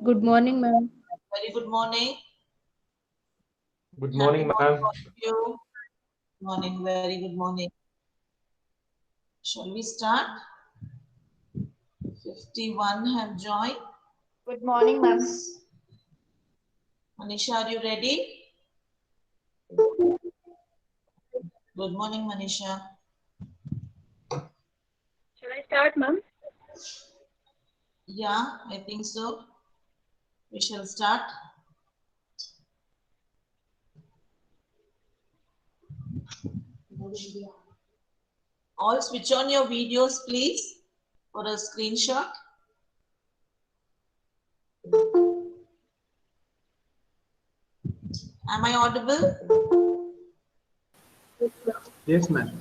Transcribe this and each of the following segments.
Good morning, ma'am. Very good morning. Good Happy morning, morning ma'am. all of you. Morning, very good morning. Shall we start? 51 have joined. Good morning, ma'am. Manisha, are you ready? Good morning, Manisha. Shall I start, ma'am? Yeah, I think so. We shall start. All switch on your videos, please, for a screenshot. Am I audible? Yes, ma'am.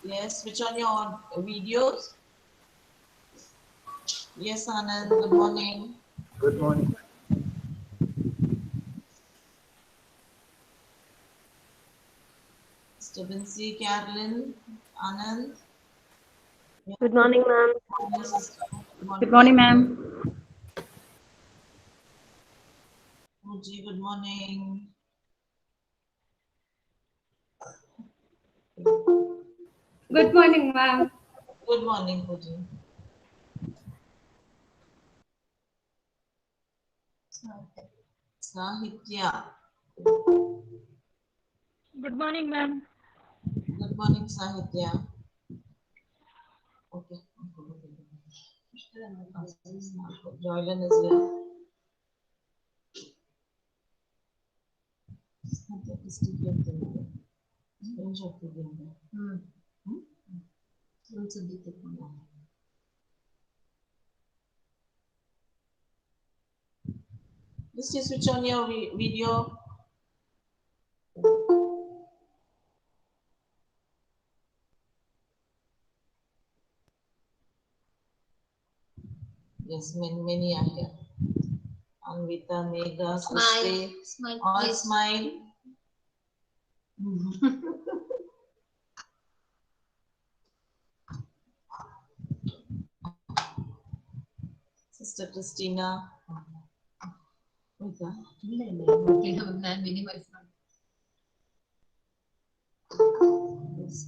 Yes, switch on your videos. Yes, Anand, good morning. Good morning. Stephen C, Carolyn, Anand. Good morning, ma'am. Yes, sister. Good morning, ma'am. Muji, good morning. Good morning, ma'am. Good morning, Muji. Sahitya. Good morning, ma'am. Good morning, Sahitya. Okay. Joylan is here. Just switch on your video. Yes, many are here. Anvita, Megha, Srishti. Smile, All please. smile. Sister Christina. Megha. Man, minimize. Yes.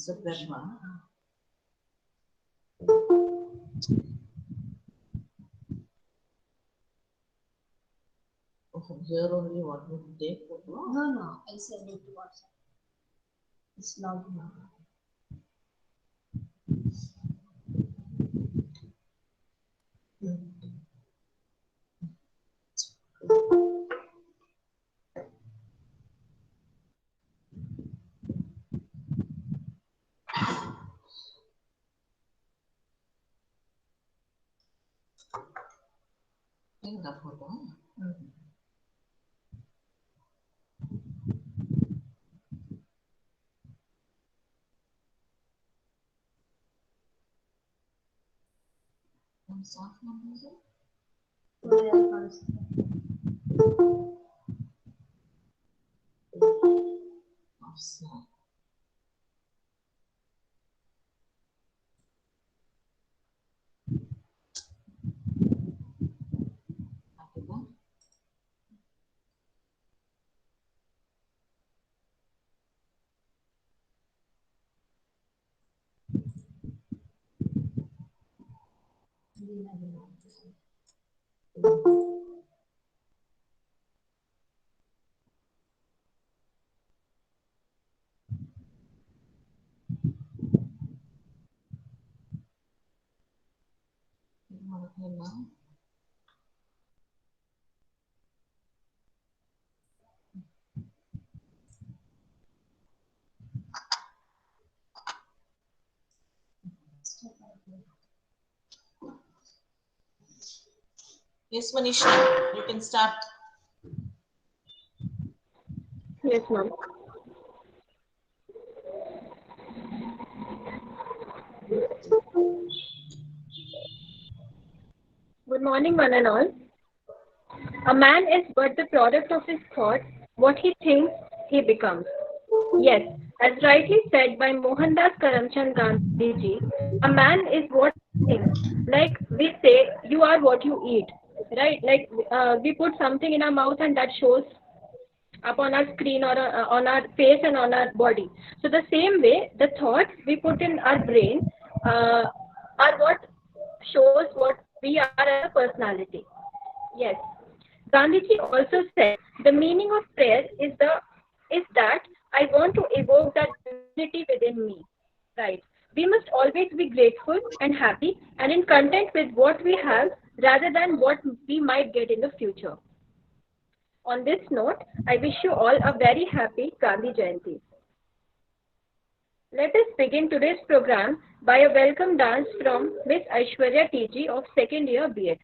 Suprema. From here only what would you take photo? No, I'll send it to WhatsApp. It's loud now. Take the photo. And soft numbers. Offset. Yes, Manisha, you can start. Yes, ma'am. Good morning, one and all. A man is but the product of his thoughts. What he thinks, he becomes. Yes, as rightly said by Mohandas Karamchand Gandhi ji, a man is what he thinks. Like we say, you are what you eat, right? Like we put something in our mouth and that shows up on our screen or on our face and on our body. So the same way, the thoughts we put in our brain are what shows what we are as a personality. Yes. Gandhiji also said the meaning of prayer is that I want to evoke that divinity within me. Right. We must always be grateful and happy and in content with what we have rather than what we might get in the future. On this note, I wish you all a very happy Gandhi Jayanti. Let us begin today's program by a welcome dance from Miss Aishwarya TG of second year B.Ed.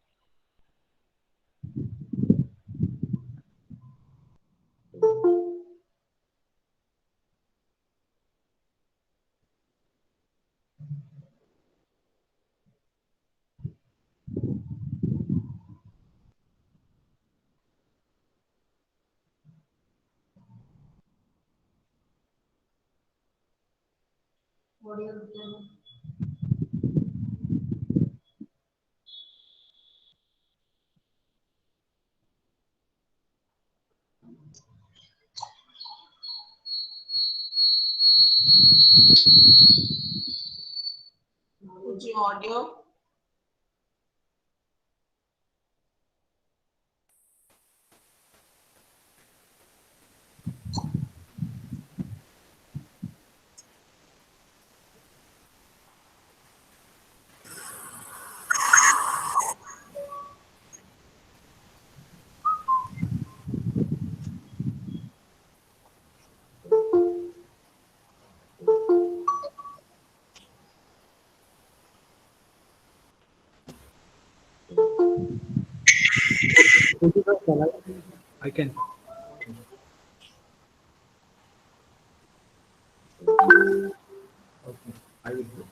Audio. Put your audio. I can. Okay, I will do.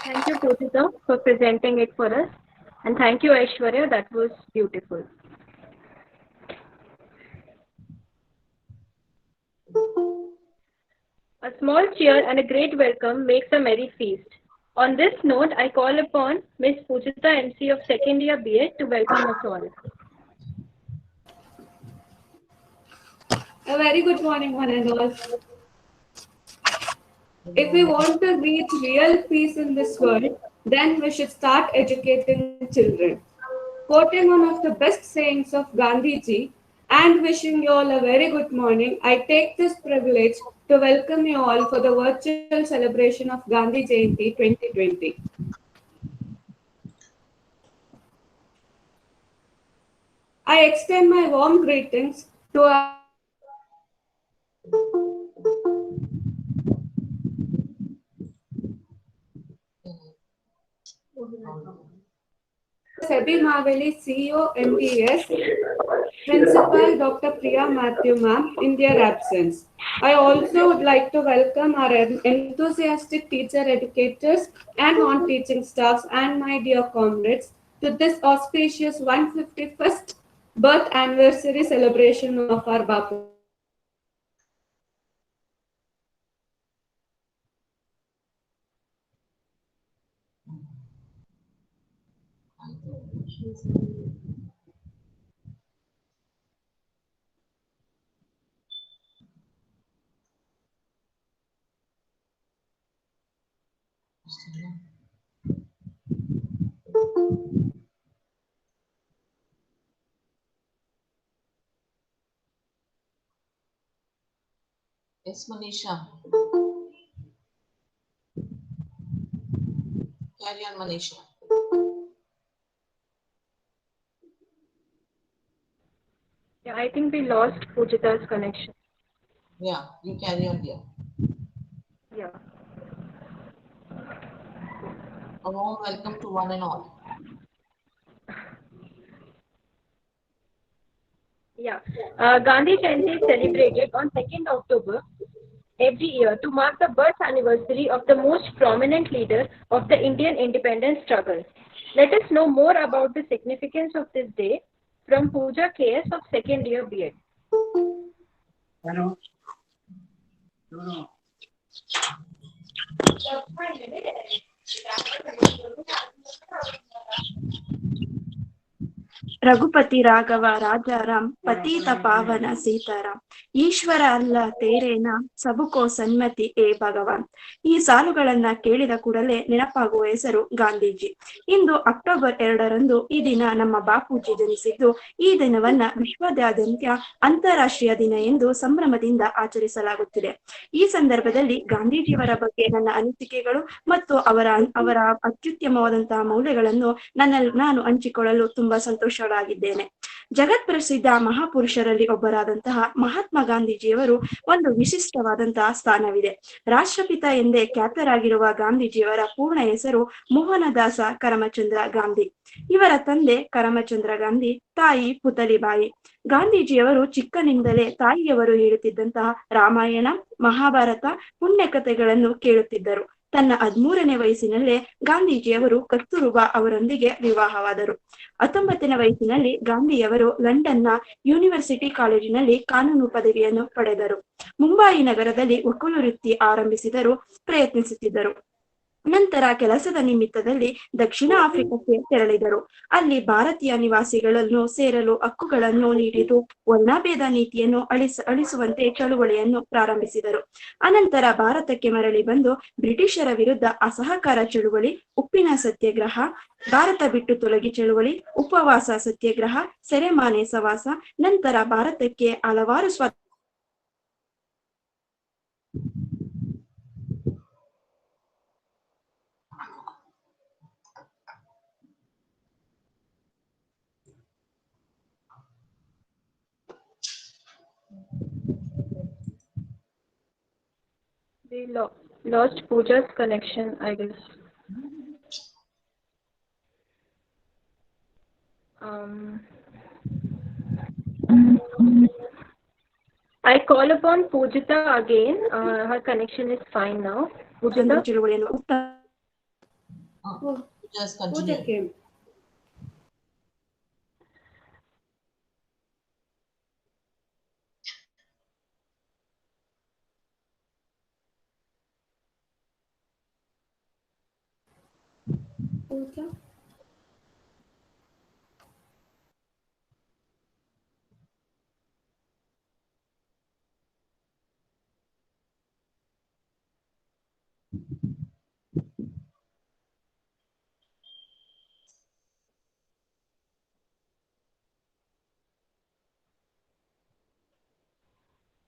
Thank you, Pujita, for presenting it for us. And thank you, Aishwarya. That was beautiful. A small cheer and a great welcome makes a merry feast. On this note, I call upon Ms. Pujita MC of second year B.Ed to welcome us all. A very good morning, one and all. If we want to reach real peace in this world, then we should start educating children. Quoting one of the best sayings of Gandhiji and wishing you all a very good morning, I take this privilege to welcome you all for the virtual celebration of Gandhi Jayanti 2020. I extend my warm greetings to our SEBI Maveli CEO MTS, Principal Dr. Priya Matthew ma'am in their absence. I also would like to welcome our enthusiastic teacher educators and non-teaching staffs and my dear comrades to this auspicious 151st birth anniversary celebration of our Bapu. Yes, Manisha. Carry on, Manisha. Yeah, I think we lost Pujita's connection. Yeah, you carry on, dear. Yeah. A warm welcome to one and all. Yeah. Gandhi Jayanti is celebrated on 2nd October every year to mark the birth anniversary of the most prominent leader of the Indian independence struggle. Let us know more about the significance of this day from Pooja KS of second year B.Ed. Hello. No. Raghupati Raghava Rajaram ಪತೀತ ಪಾವನ ಸೀತಾರಾಮ್ ಈಶ್ವರ ಅಲ್ಲ ತೇರೇನ ಸಬುಕೋ ಸನ್ಮತಿ ಏ ಭಗವಾನ್. ಈ ಸಾಲುಗಳನ್ನ ಕೇಳಿದ ಕೂಡಲೇ ನೆನಪಾಗುವ ಹೆಸರು ಗಾಂಧೀಜಿ. ಇಂದು October 2ರಂದು ಈ ದಿನ ನಮ್ಮ ಬಾಪೂಜಿ ಜನಿಸಿದ್ದು, ಈ ದಿನವನ್ನ ವಿಶ್ವದಾದ್ಯಂತ ಅಂತಾರಾಷ್ಟ್ರೀಯ ದಿನ ಎಂದು ಸಂಭ್ರಮದಿಂದ ಆಚರಿಸಲಾಗುತ್ತಿದೆ. ಈ ಸಂದರ್ಭದಲ್ಲಿ ಗಾಂಧೀಜಿಯವರ ಬಗ್ಗೆ ನನ್ನ ಅನಿಸಿಕೆಗಳು ಮತ್ತು ಅವರ ಅತ್ಯುತ್ತಮವಾದಂತಹ ಮೌಲ್ಯಗಳನ್ನು ನಾನು ಹಂಚಿಕೊಳ್ಳಲು ತುಂಬಾ ಸಂತೋಷವಾಗಿದ್ದೇನೆ. ಜಗತ್ಪ್ರಸಿದ್ಧ ಮಹಾಪುರುಷರಲ್ಲಿ ಒಬ್ಬರಾದಂತಹ ಮಹಾತ್ಮ ಗಾಂಧೀಜಿಯವರು ಒಂದು ವಿಶಿಷ್ಟವಾದಂತಹ ಸ್ಥಾನವಿದೆ. ರಾಷ್ಟ್ರಪಿತ ಎಂದೇ ಖ್ಯಾತರಾಗಿರುವ ಗಾಂಧೀಜಿಯವರ ಪೂರ್ಣ ಹೆಸರು ಮೋಹನದಾಸ ಕರಮಚಂದ್ರ ಗಾಂಧಿ. ಇವರ ತಂದೆ ಕರಮಚಂದ್ರ ಗಾಂಧಿ, ತಾಯಿ ಪುತಲಿಬಾಯಿ. ಗಾಂಧೀಜಿಯವರು ಚಿಕ್ಕನಿಂದಲೇ ತಾಯಿಯವರು ಹೇಳುತ್ತಿದ್ದಂತಹ ರಾಮಾಯಣ, ಮಹಾಭಾರತ, ಪುಣ್ಯಕಥೆಗಳನ್ನು ಕೇಳುತ್ತಿದ್ದರು. ತನ್ನ 13ನೇ ವಯಸ್ಸಿನಲ್ಲೇ ಗಾಂಧೀಜಿಯವರು ಕಸ್ತೂರ್ಬಾ ಅವರೊಂದಿಗೆ ವಿವಾಹವಾದರು. 19ನೇ ವಯಸ್ಸಿನಲ್ಲಿ ಗಾಂಧಿಯವರು ಲಂಡನ್ನ ಯೂನಿವರ್ಸಿಟಿ ಕಾಲೇಜಿನಲ್ಲಿ ಕಾನೂನು ಪದವಿಯನ್ನು ಪಡೆದರು. ಮುಂಬಯಿ ನಗರದಲ್ಲಿ ವಕೀಲು ವೃತ್ತಿ ಆರಂಭಿಸಿದರು ಪ್ರಯತ್ನಿಸುತ್ತಿದ್ದರು. ನಂತರ ಕೆಲಸದ ನಿಮಿತ್ತದಲ್ಲಿ ದಕ್ಷಿಣ ಆಫ್ರಿಕಾಕ್ಕೆ ತೆರಳಿದರು. ಅಲ್ಲಿ ಭಾರತೀಯ ನಿವಾಸಿಗಳನ್ನು ಸೇರಲು ಹಕ್ಕುಗಳನ್ನು ನೀಡಿದ್ದು ವರ್ಣಭೇದ ನೀತಿಯನ್ನು ಅಳಿಸುವಂತೆ ಚಳುವಳಿಯನ್ನು ಪ್ರಾರಂಭಿಸಿದರು. ಅನಂತರ ಭಾರತಕ್ಕೆ ಮರಳಿ ಬಂದು ಬ್ರಿಟಿಷರ ವಿರುದ್ಧ ಅಸಹಕಾರ ಚಳುವಳಿ, ಉಪ್ಪಿನ ಸತ್ಯಾಗ್ರಹ, ಭಾರತ ಬಿಟ್ಟು ತೊಲಗಿ ಚಳುವಳಿ, ಉಪವಾಸ ಸತ್ಯಾಗ್ರಹ, ಸೆರೆಮನೆ ಸವಾಸ, ನಂತರ ಭಾರತಕ್ಕೆ ಹಲವಾರು We lost Pooja's connection, I guess. I call upon Pujita again. Her connection is fine now. Pujita? ಚಳುವಳಿಯನ್ನು Just Pooja continue. came. Pooja?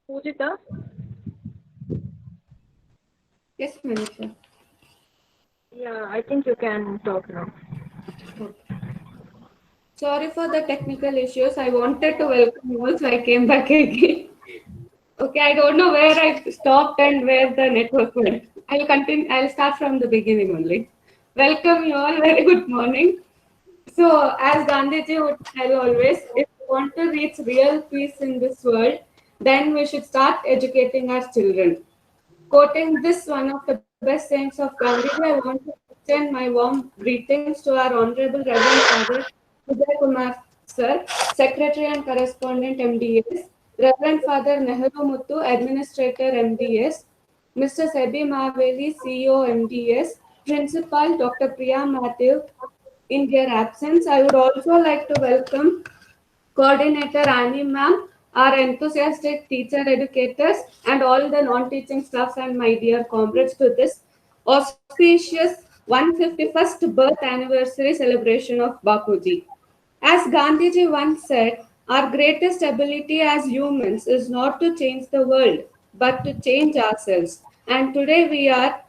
Pujita? Yes, Manisha. Yeah, I think you can talk now. Sorry for the technical issues. I wanted to welcome you all, so I came back again. Okay, I don't know where I stopped and where the network went. I'll continue. I'll start from the beginning only. Welcome you all. Very good morning. So, as Gandhiji would tell always, if we want to reach real peace in this world, then we should start educating our children. Quoting this one of the best sayings of Gandhiji, I want to extend my warm greetings to our Honorable Reverend Father Vijay Kumar Sir, Secretary and Correspondent MDS, Reverend Father Nehru Muthu, Administrator MDS, Mr. Sebi Maveli, CEO MDS, Principal Dr. Priya Matthew, in their absence. I would also like to welcome Coordinator Annie Ma'am, our enthusiastic teacher educators, and all the non-teaching staffs and my dear comrades to this auspicious 151st birth anniversary celebration of Bapuji. As Gandhiji once said, our greatest ability as humans is not to change the world, but to change ourselves. And today we are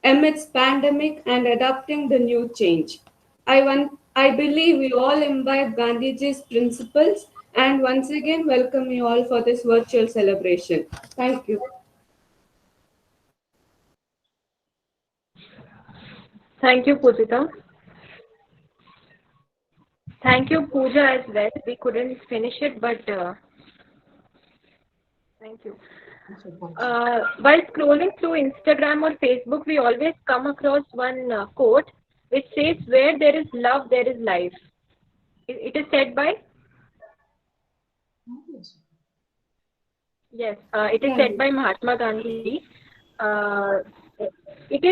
amidst pandemic and adopting the new change. I believe we all imbibe Gandhiji's principles and once again welcome you all for this virtual celebration. Thank you. Thank you, Pujita. Thank you, Pooja, as well. We couldn't finish it, but thank you. While scrolling through Instagram or Facebook, we always come across one quote which says, "Where there is love, there is life." It is said by? Yes, it is said by Mahatma Gandhi. It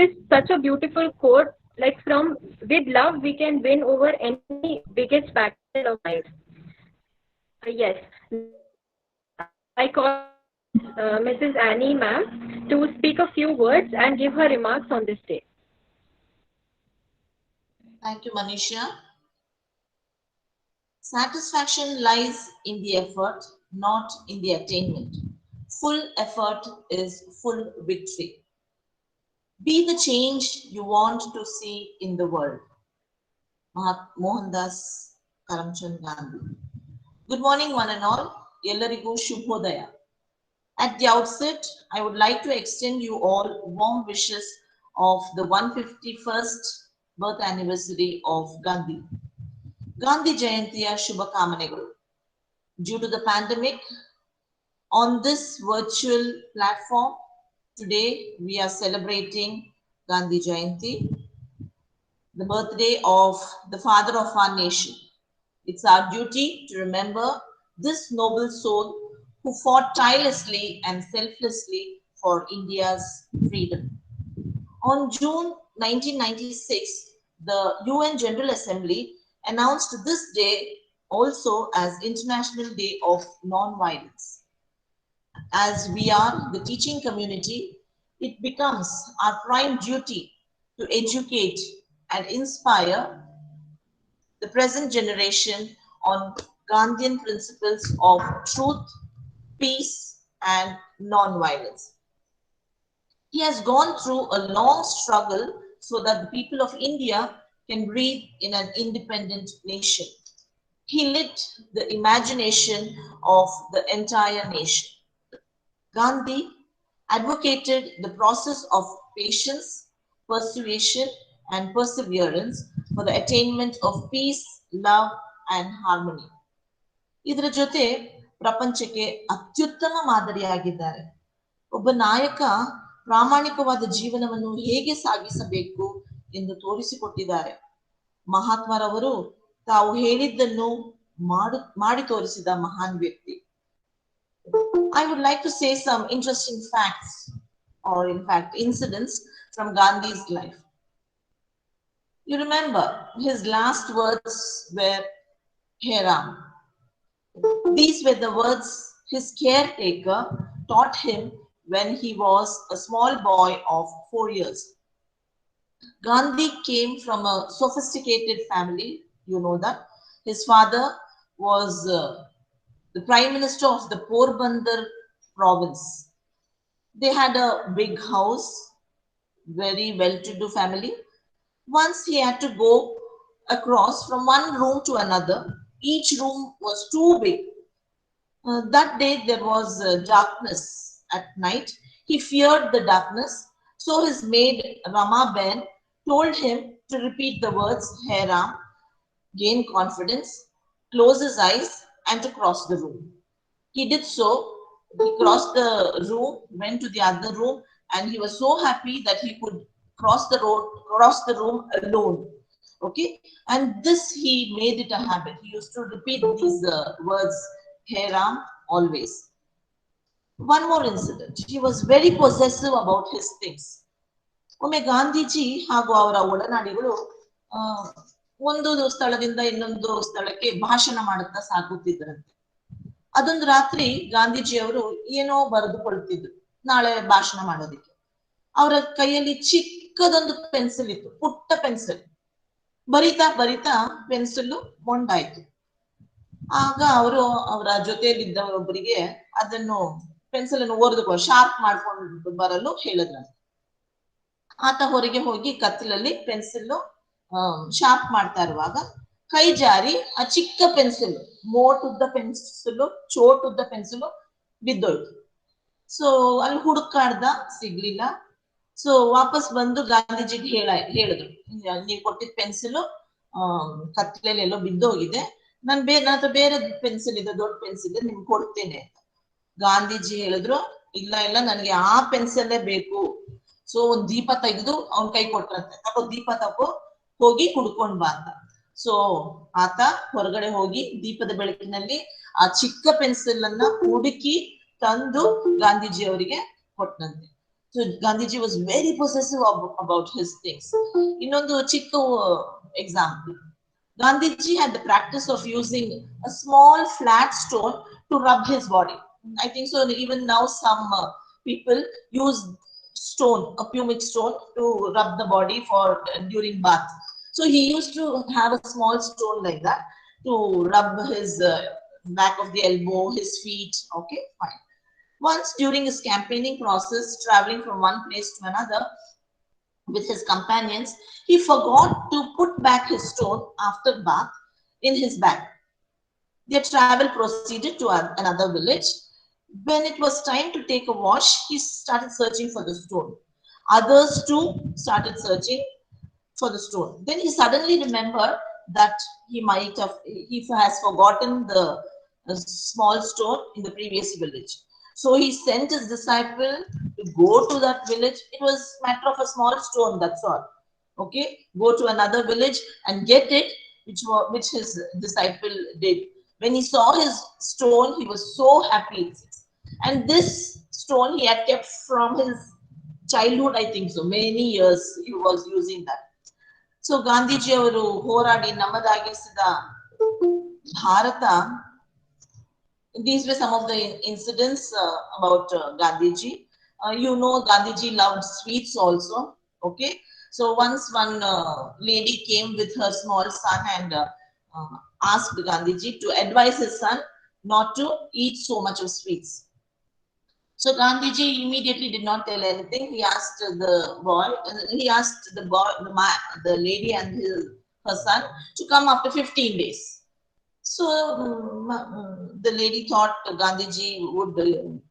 is such a beautiful quote. Like, from with love we can win over any biggest battle of life. Yes, I call Mrs. Annie Ma'am to speak a few words and give her remarks on this day. Thank you, Manisha. Satisfaction lies in the effort, not in the attainment. Full effort is full victory. Be the change you want to see in the world. Mohandas Karamchand Gandhi. Good morning, one and all. Yellarigu Shubhodaya. At the outset, I would like to extend you all warm wishes of the 151st birth anniversary of Gandhi. Gandhi Jayantiya Shubhakamanagalu. Due to the pandemic, on this virtual platform, today we are celebrating Gandhi Jayanti, the birthday of the father of our nation. It's our duty to remember this noble soul who fought tirelessly and selflessly for India's freedom. On June 1996, the UN General Assembly announced this day also as International Day of Non-Violence. As we are the teaching community, it becomes our prime duty to educate and inspire the present generation on Gandhian principles of truth, peace, and non-violence. He has gone through a long struggle so that the people of India can breathe in an independent nation. He lit the imagination of the entire nation. Gandhi advocated the process of patience, persuasion, and perseverance for the attainment of peace, love, and harmony. ಇದರ ಜೊತೆ ಪ್ರಪಂಚಕ್ಕೆ ಅತ್ಯುತ್ತಮ ಮಾದರಿಯಾಗಿದ್ದಾರೆ. ಒಬ್ಬ ನಾಯಕ ಪ್ರಾಮಾಣಿಕವಾದ ಜೀವನವನ್ನು ಹೇಗೆ ಸಾಗಿಸಬೇಕು ಎಂದು ತೋರಿಸಿಕೊಟ್ಟಿದ್ದಾರೆ. ಮಹಾತ್ಮರವರು ತಾವು ಹೇಳಿದ್ದನ್ನು ಮಾಡಿ ತೋರಿಸಿದ ಮಹಾನ್ ವ್ಯಕ್ತಿ. I would like to say some interesting facts, or in fact incidents from Gandhi's life. You remember his last words were "Hey Ram." These were the words his caretaker taught him when he was a small boy of 4 years. Gandhi came from a sophisticated family, you know that. His father was the Prime Minister of the Porbandar province. They had a big house, very well-to-do family. Once he had to go across from one room to another. Each room was too big. That day there was darkness at night. He feared the darkness. So his maid Rama Ben told him to repeat the words "Hey Ram," gain confidence, close his eyes, and to cross the room. He did so. He crossed the room, went to the other room, and he was so happy that he could cross the room alone. Okay, and this he made it a habit. He used to repeat these words, Hey Ram, always. One more incident. He was very possessive about his things. ಒಮ್ಮೆ ಗಾಂಧೀಜಿ ಹಾಗೂ ಅವರ ಒಡನಾಡಿಗಳು ಆ, ಒಂದು ಸ್ಥಳದಿಂದ ಇನ್ನೊಂದು ಸ್ಥಳಕ್ಕೆ ಭಾಷಣ ಮಾಡುತ್ತಾ ಸಾಗುತ್ತಿದ್ದರಂತೆ. ಅದೊಂದು ರಾತ್ರಿ ಗಾಂಧೀಜಿಯವರು ಏನೋ ಬರೆದುಕೊಳ್ತಿದ್ರು ನಾಳೆ ಭಾಷಣ ಮಾಡೋದಿಕ್ಕೆ. ಅವರ ಕೈಯಲ್ಲಿ ಚಿಕ್ಕದೊಂದು ಪೆನ್ಸಿಲ್ ಇತ್ತು, ಪುಟ್ಟ ಪೆನ್ಸಿಲ್. ಬರಿತಾ ಬರಿತಾ ಪೆನ್ಸಿಲ್ ಮೊಂಡಾಯ್ತು. ಆಗ ಅವರು ಅವರ ಜೊತೆಯಲ್ಲಿದ್ದವರೊಬ್ಬರಿಗೆ ಅದನ್ನು ಪೆನ್ಸಿಲ್ ಅನ್ನು ಓರೆದುಕೊಂಡು ಶಾರ್ಪ್ ಮಾಡ್ಕೊಂಡು ಬರಲು ಹೇಳಿದ್ರಂತೆ. ಆತ ಹೊರಗೆ ಹೋಗಿ ಕತ್ತಲಲ್ಲಿ ಪೆನ್ಸಿಲ್ ಶಾರ್ಪ್ ಮಾಡ್ತಾ ಇರುವಾಗ ಕೈ ಜಾರಿ ಆ ಚಿಕ್ಕ ಪೆನ್ಸಿಲ್, ಮೋಟುದ್ದ ಪೆನ್ಸಿಲ್, ಚೋಟುದ್ದ ಪೆನ್ಸಿಲ್ ಬಿದ್ದೋಯ್ತು. ಸೊ ಅಲ್ಲಿ ಹುಡುಕಾಡ್ದ, ಸಿಗ್ಲಿಲ್ಲ. ಸೊ ವಾಪಸ್ ಬಂದು ಗಾಂಧೀಜಿಗೆ ಹೇಳಿದ್ರು, ನೀವು ಕೊಟ್ಟಿದ್ದ ಪೆನ್ಸಿಲ್ ಕತ್ತಲಲ್ಲಿ ಎಲ್ಲೋ ಬಿದ್ದೋಗಿದೆ, ನನ್ನ ಹತ್ರ ಬೇರೆ ಪೆನ್ಸಿಲ್ ಇದೆ, ದೊಡ್ಡ ಪೆನ್ಸಿಲ್ ಇದೆ, ನಿಮ್ಗೆ ಕೊಡ್ತೇನೆ ಅಂತ. ಗಾಂಧೀಜಿ ಹೇಳಿದ್ರು, ಇಲ್ಲ ಇಲ್ಲ, ನನಗೆ ಆ ಪೆನ್ಸಿಲ್ಲೇ ಬೇಕು. ಸೊ ಒಂದ್ ದೀಪ ತೆಗೆದು ಅವನ್ ಕೈ ಕೊಟ್ರಂತೆ, ತಗೋ ದೀಪ ತಗೋ, ಹೋಗಿ ಹುಡ್ಕೊಂಡ್ ಬಾ ಅಂತ. ಸೊ ಆತ ಹೊರಗಡೆ ಹೋಗಿ ದೀಪದ ಬೆಳಕಿನಲ್ಲಿ ಆ ಚಿಕ್ಕ ಪೆನ್ಸಿಲ್ ಅನ್ನ ಹುಡುಕಿ ತಂದು ಗಾಂಧೀಜಿ ಅವರಿಗೆ ಕೊಟ್ಟನಂತೆ. So Gandhiji was very possessive about his things. ಇನ್ನೊಂದು ಚಿಕ್ಕ example. Gandhiji had the practice of using a small flat stone to rub his body. I think so. Even now, some people use stone, a pumic stone, to rub the body for during bath. So he used to have a small stone like that to rub his back of the elbow, his feet. Okay, fine. Once during his campaigning process, traveling from one place to another with his companions, he forgot to put back his stone after bath in his bag. Their travel proceeded to another village. When it was time to take a wash, he started searching for the stone. Others too started searching for the stone. Then he suddenly remembered that he has forgotten the small stone in the previous village. So he sent his disciple to go to that village. It was a matter of a small stone, that's all. Okay, go to another village and get it, which his disciple did. When he saw his stone, he was so happy. And this stone he had kept from his childhood, I think so. Many years he was using that. So Gandhiji avaru horadi nammadagisida Bharata. These were some of the incidents about Gandhiji. You know, Gandhiji loved sweets also. Okay, so once one lady came with her small son and asked Gandhiji to advise his son not to eat so much of sweets. So Gandhiji immediately did not tell anything. He asked the lady and her son to come after 15 days. So the lady thought Gandhiji would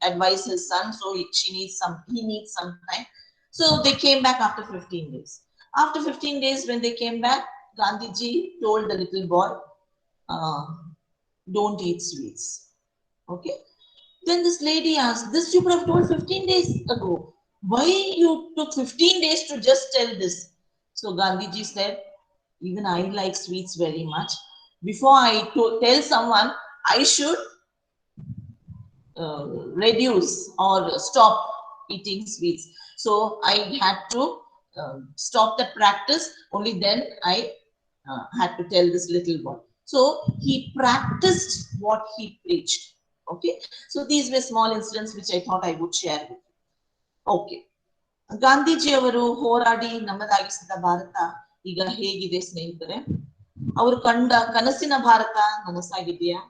advise his son, so he needs some time. So they came back after 15 days. After 15 days, when they came back, Gandhiji told the little boy, don't eat sweets. Okay. Then this lady asked, this you could have told 15 days ago. Why you took 15 days to just tell this? So Gandhiji said, even I like sweets very much. Before I tell someone, I should reduce or stop eating sweets. So I had to stop that practice. Only then I had to tell this little boy. So he practiced what he preached. Okay. So these were small incidents which I thought I would share with you. Okay. Gandhiji ಅವರು ಹೋರಾಡಿ ನಮ್ಮದಾಗಿಸಿದ ಭಾರತ ಈಗ ಹೇಗಿದೆ ಸ್ನೇಹಿತರೆ? ಅವರು ಕಂಡ ಕನಸಿನ ಭಾರತ ನನಸಾಗಿದೆಯಾ?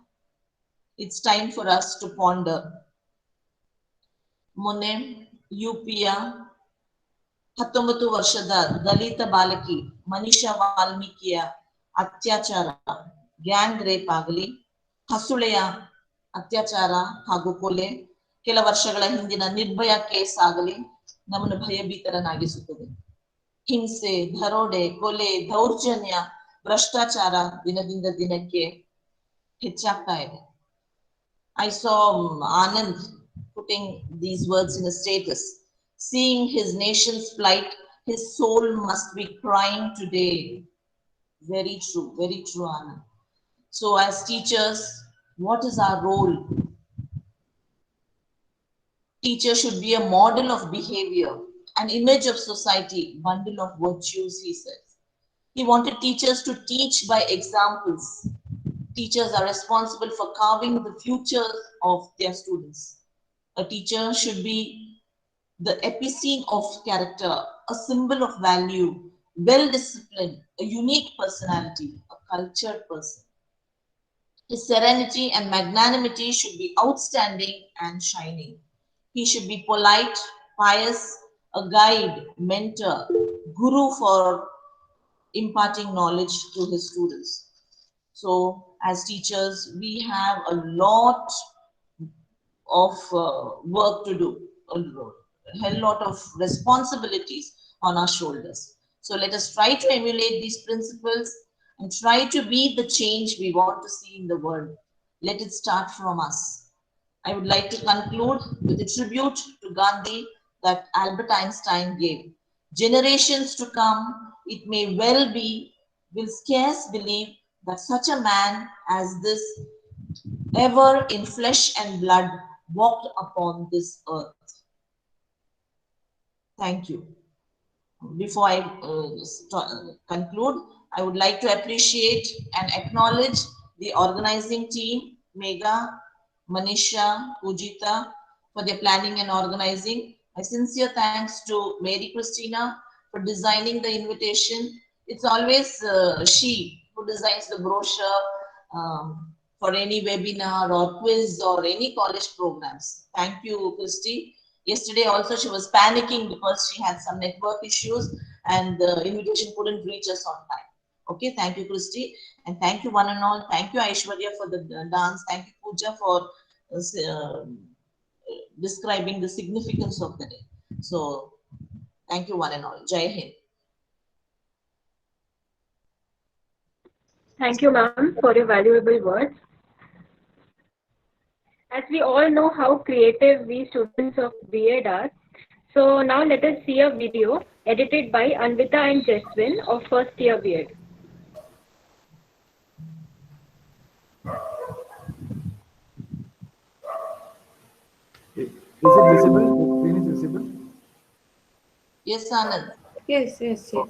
It's time for us to ponder. ಮೊನ್ನೆ ಯುಪಿಯ 19 ವರ್ಷದ ದಲಿತ ಬಾಲಕಿ ಮನೀಷಾ ವಾಲ್ಮೀಕಿಯ ಅತ್ಯಾಚಾರ, ಗ್ಯಾಂಗ್ ರೇಪ್ ಆಗಲಿ, ಹಸುಳೆಯ ಅತ್ಯಾಚಾರ ಹಾಗೂ ಕೊಲೆ, ಕೆಲ ವರ್ಷಗಳ ಹಿಂದಿನ ನಿರ್ಭಯ ಕೇಸ್ ಆಗಲಿ ನಮ್ಮನ್ನು ಭಯಭೀತರನ್ನಾಗಿಸುತ್ತದೆ. ಹಿಂಸೆ, ದರೋಡೆ, ಕೊಲೆ, ದೌರ್ಜನ್ಯ, ಭ್ರಷ್ಟಾಚಾರ ದಿನದಿಂದ ದಿನಕ್ಕೆ ಹೆಚ್ಚಾಗ್ತಾ ಇದೆ. I saw Anand putting these words in a status. Seeing his nation's plight, his soul must be crying today. Very true, Anand. So as teachers, what is our role? Teacher should be a model of behavior, an image of society, bundle of virtues, he says. He wanted teachers to teach by examples. Teachers are responsible for carving the future of their students. A teacher should be the epicene of character, a symbol of value, well disciplined, a unique personality, a cultured person. His serenity and magnanimity should be outstanding and shining. He should be polite, pious, a guide, mentor, guru for imparting knowledge to his students. So, as teachers, we have a lot of work to do, a hell lot of responsibilities on our shoulders. So, let us try to emulate these principles and try to be the change we want to see in the world. Let it start from us. I would like to conclude with a tribute to Gandhi that Albert Einstein gave. Generations to come, it may well be, will scarce believe that such a man as this ever in flesh and blood walked upon this earth. Thank you. Before I conclude, I would like to appreciate and acknowledge the organizing team, Megha, Manisha, Pujita, for their planning and organizing. My sincere thanks to Mary Christina for designing the invitation. It's always she who designs the brochure for any webinar or quiz or any college programs. Thank you, Christy. Yesterday also she was panicking because she had some network issues and the invitation couldn't reach us on time. Okay, thank you, Christy. And thank you one and all. Thank you, Aishwarya, for the dance. Thank you, Pooja, for describing the significance of the day. So, thank you one and all. Jai Hind. Thank you, ma'am, for your valuable words. As we all know how creative we students of B.Ed are, so now let us see a video edited by Anvita and Jeswin of first year B.Ed. Is it visible? The screen is visible? Yes, Anand. Yes, yes, yes.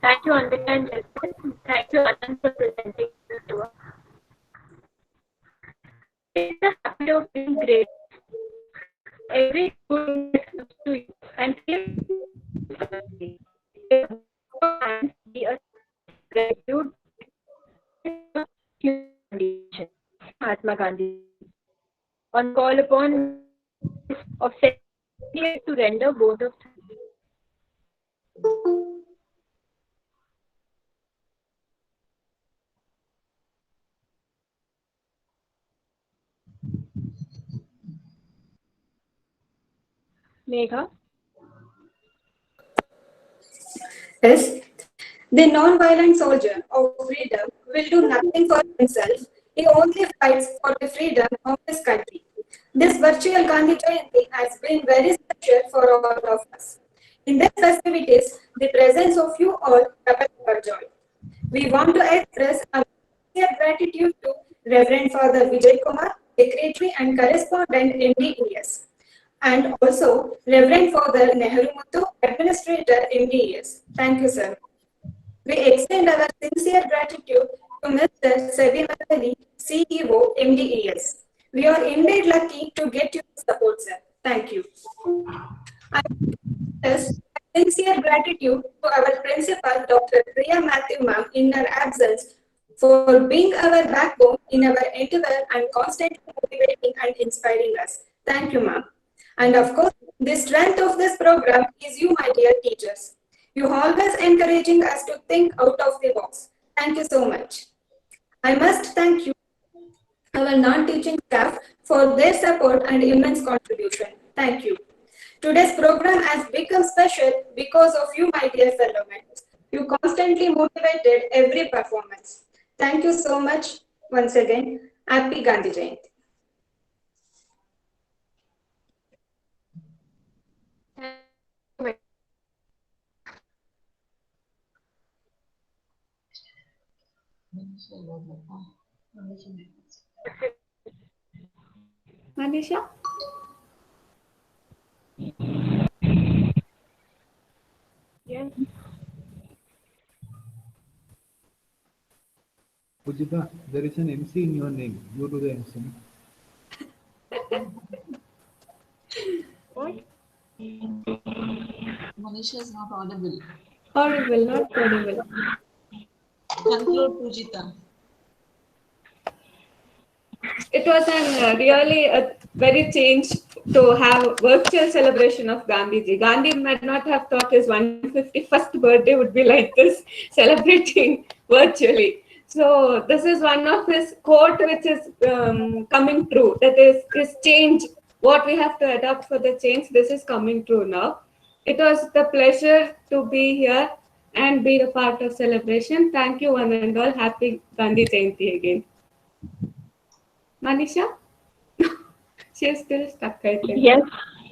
Thank you, Andika and Jasmine. Thank you, Anand, for presenting this to us. It's a habit of being great. Every good comes to you and give and be a gratitude condition. Mahatma Gandhi on call upon of to render both of Megha. Yes, the non-violent soldier of freedom will do nothing for himself. He only fights for the freedom of his country. This virtual Gandhi Jayanti has been very special for all of us. In these festivities, the presence of you all doubles our joy. We want to express our sincere gratitude to Reverend Father Vijay Kumar, Secretary and Correspondent MDES, and also Reverend Father Nehru Muthu, Administrator MDES. Thank you, sir. We extend our sincere gratitude to Mr. Sebi Madali, CEO, MDES. We are indeed lucky to get your support, sir. Thank you. I express sincere gratitude to our principal, Dr. Priya Matthew ma'am, in her absence, for being our backbone in our endeavor and constantly motivating and inspiring us. Thank you, ma'am. And of course, the strength of this program is you, my dear teachers. You always encouraging us to think out of the box. Thank you so much. I must thank you, our non-teaching staff, for their support and immense contribution. Thank you. Today's program has become special because of you, my dear fellow members. You constantly motivated every performance. Thank you so much once again. Happy Gandhi Jayanti. Manisha? Yes. Pujita, there is an MC in your name. You do the MC. What? Manisha is not audible. Audible, not audible. Conclude, Pujita. It was really a very change to have virtual celebration of Gandhiji. Gandhi might not have thought his 151st birthday would be like this, celebrating virtually. So this is one of his quote which is coming true. That is change. What we have to adapt for the change. This is coming true now. It was the pleasure to be here and be a part of celebration. Thank you one and all. Happy Gandhi Jayanti again. Manisha? She is still stuck, I think. Yes.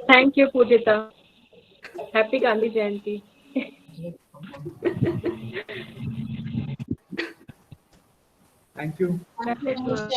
Thank you, Pujita. Happy Gandhi Jayanti. Thank you. Manisha.